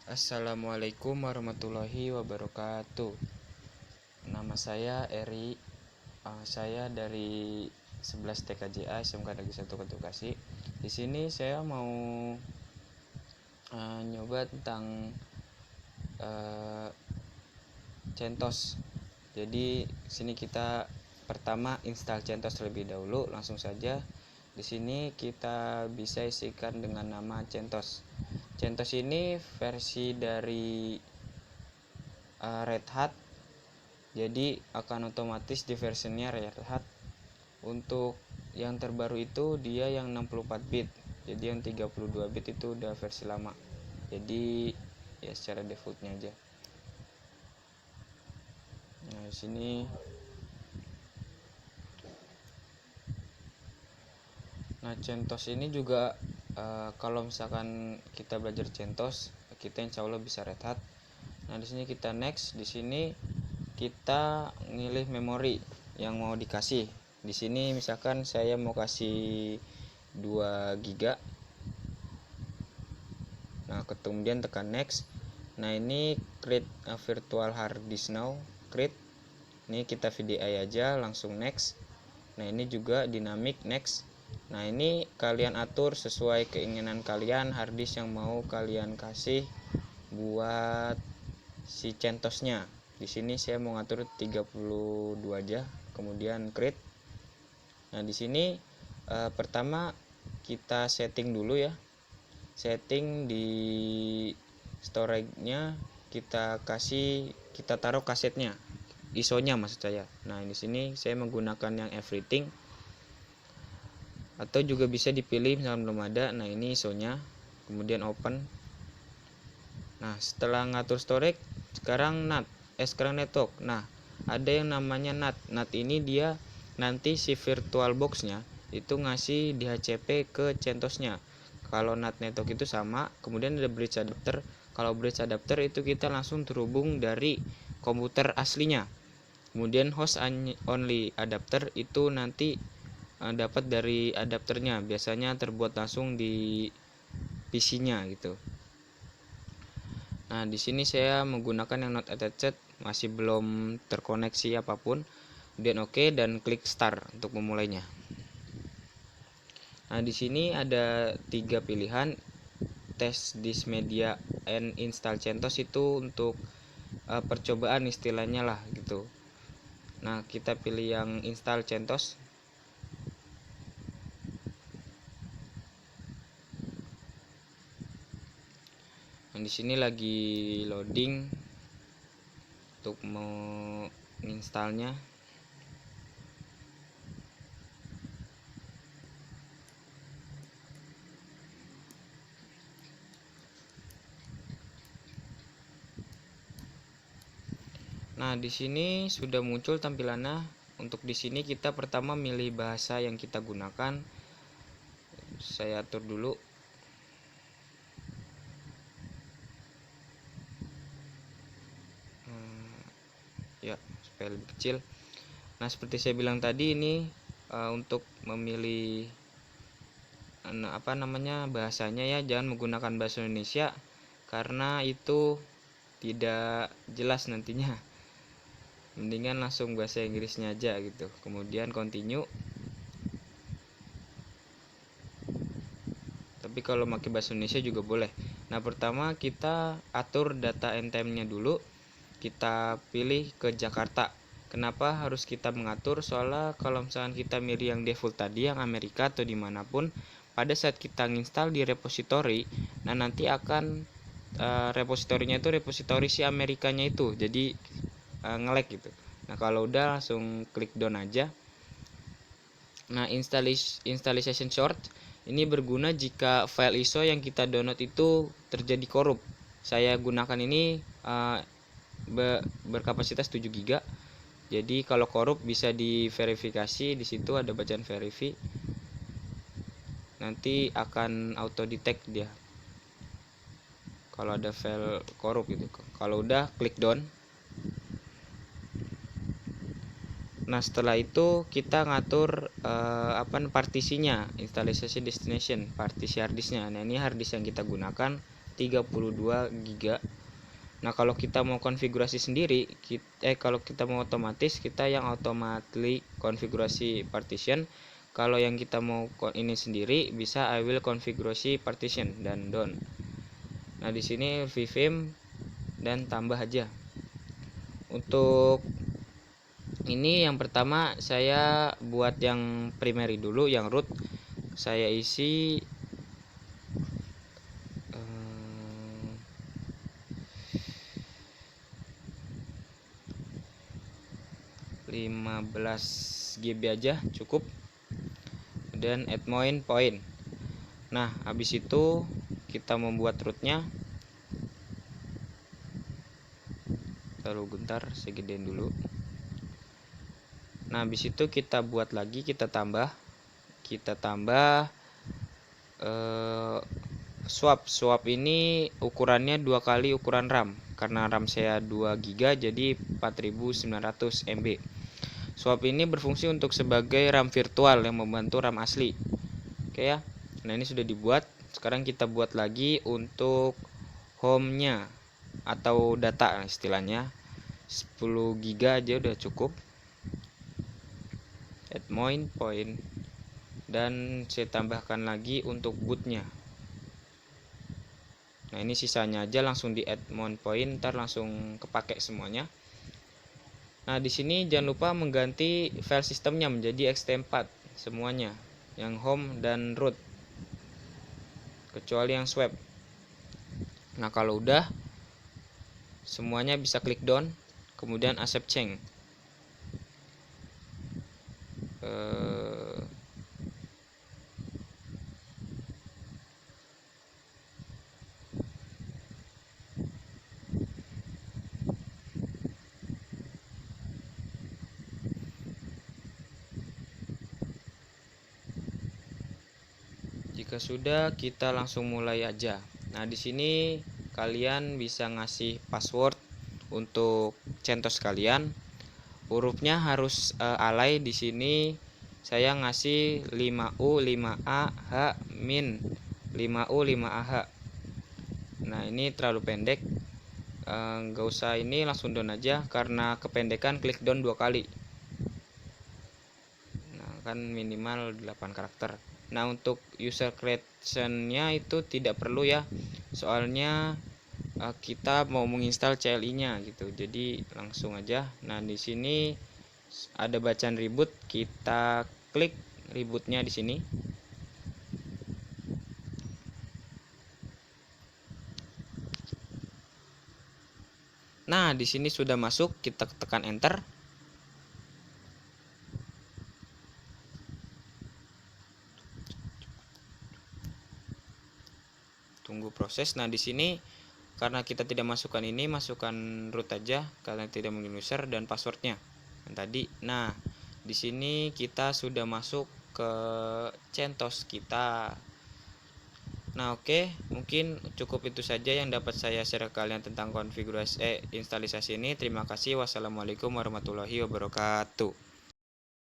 Assalamualaikum warahmatullahi wabarakatuh. Nama saya Eri. Saya dari 11 TKJA SMK Negeri 1 Kota Bekasi. Di sini saya mau nyoba tentang CentOS. Jadi sini kita pertama install CentOS terlebih dahulu. Langsung saja di sini kita bisa isikan dengan nama CentOS. CentOS ini versi dari Red Hat, jadi akan otomatis di versionnya Red Hat. Untuk yang terbaru itu dia yang 64 bit, jadi yang 32 bit itu udah versi lama, jadi ya secara defaultnya aja. Nah di sini CentOS ini juga kalau misalkan kita belajar CentOS, kita insya Allah bisa Red Hat. Nah di sini kita next. Di sini kita milih memori yang mau dikasih. Di sini misalkan saya mau kasih 2 GB. Nah kemudian tekan next. Nah ini create a virtual hard disk now. Create. Ini kita VDI aja, langsung next. Nah ini juga dynamic next. Nah ini kalian atur sesuai keinginan kalian harddisk yang mau kalian kasih buat si CentOS-nya. Di sini saya mau ngatur 32 aja, kemudian create. Nah di sini pertama kita setting dulu ya. Setting di storage-nya kita taruh kasetnya, ISO-nya maksud saya. Nah di sini saya menggunakan yang everything, atau juga bisa dipilih misalnya belum ada. Nah ini ISO-nya, kemudian open. Nah setelah ngatur storage, sekarang network. Nah ada yang namanya NAT. NAT ini dia nanti si virtual box-nya itu ngasih DHCP ke CentOS-nya. Kalau NAT network itu sama. Kemudian ada bridge adapter. Kalau bridge adapter itu kita langsung terhubung dari komputer aslinya. Kemudian host only adapter itu nanti dapat dari adapternya, biasanya terbuat langsung di PC-nya gitu. Nah di sini saya menggunakan yang not attached, masih belum terkoneksi apapun. Kemudian oke dan klik start untuk memulainya. Nah di sini ada 3 pilihan. Test this media and install CentOS itu untuk percobaan istilahnya lah gitu. Nah kita pilih yang install CentOS. Nah di sini lagi loading untuk menginstalnya. Nah di sini sudah muncul tampilannya. Untuk di sini kita pertama milih bahasa yang kita gunakan. Saya atur dulu. Ya supaya lebih kecil. Nah seperti saya bilang tadi, ini untuk memilih bahasanya ya, jangan menggunakan bahasa Indonesia karena itu tidak jelas nantinya. Mendingan langsung bahasa Inggrisnya aja gitu. Kemudian continue. Tapi kalau pakai bahasa Indonesia juga boleh. Nah pertama kita atur data NTM-nya dulu. Kita pilih ke Jakarta. Kenapa harus kita mengatur? Soalnya kalau misalkan kita milih yang default tadi, yang Amerika atau dimanapun, pada saat kita nginstal di repository, nah nanti akan repositorinya itu repositori si Amerikanya itu, jadi nge-lag gitu. Nah kalau udah langsung klik down aja. Nah installation short ini berguna jika file ISO yang kita download itu terjadi korup. Saya gunakan ini berkapasitas 7 GB. Jadi kalau korup bisa diverifikasi, di situ ada bacaan verify. Nanti akan auto detect dia kalau ada file korup gitu. Kalau udah klik down. Nah setelah itu kita ngatur partisinya, installation destination, partisi harddisknya. Nah ini harddisk yang kita gunakan. 32 GB. Nah, kalau kita mau konfigurasi sendiri, kalau kita mau otomatis, kita yang automatically konfigurasi partition. Kalau yang kita mau ini sendiri, bisa I will konfigurasi partition dan done. Nah, di sini vvim dan tambah aja. Untuk ini yang pertama saya buat yang primary dulu, yang root. Saya isi 15 GB aja cukup. Dan admin point. Nah, habis itu kita membuat rootnya. Taruh bentar, saya gedein dulu. Nah, habis itu kita buat lagi, kita tambah swap ini ukurannya 2 kali ukuran RAM. Karena RAM saya 2 GB jadi 4900 MB. Swap ini berfungsi untuk sebagai RAM virtual yang membantu RAM asli. Oke ya. Nah, ini sudah dibuat. Sekarang kita buat lagi untuk home-nya atau data istilahnya. 10 GB aja udah cukup. Admin point. Dan saya tambahkan lagi untuk bootnya. Nah, ini sisanya aja langsung di admin point, ntar langsung kepake semuanya. Nah, di sini jangan lupa mengganti file sistemnya menjadi ext4 semuanya, yang home dan root, kecuali yang swap. Nah, kalau udah semuanya bisa klik done, kemudian accept change. Jika sudah, kita langsung mulai aja. Nah, di sini kalian bisa ngasih password untuk CentOS kalian. Hurufnya harus alay. Di sini saya ngasih 5U 5A H min 5U 5AH. Nah, ini terlalu pendek. Nggak usah, ini langsung down aja, karena kependekan klik down 2 kali. Nah, kan minimal 8 karakter. Nah, untuk user creation-nya itu tidak perlu ya, soalnya kita mau menginstal CLI-nya gitu. Jadi langsung aja. Nah, di sini ada bacaan reboot, kita klik rebootnya di sini. Nah, di sini sudah masuk, kita tekan enter. Tunggu proses. Nah, di sini karena kita tidak masukkan ini, masukkan root aja karena tidak menggunakan user dan passwordnya yang tadi. Nah, di sini kita sudah masuk ke CentOS kita. Nah, oke, mungkin cukup itu saja yang dapat saya share ke kalian tentang konfigurasi instalisasi ini. Terima kasih. Wassalamualaikum warahmatullahi wabarakatuh.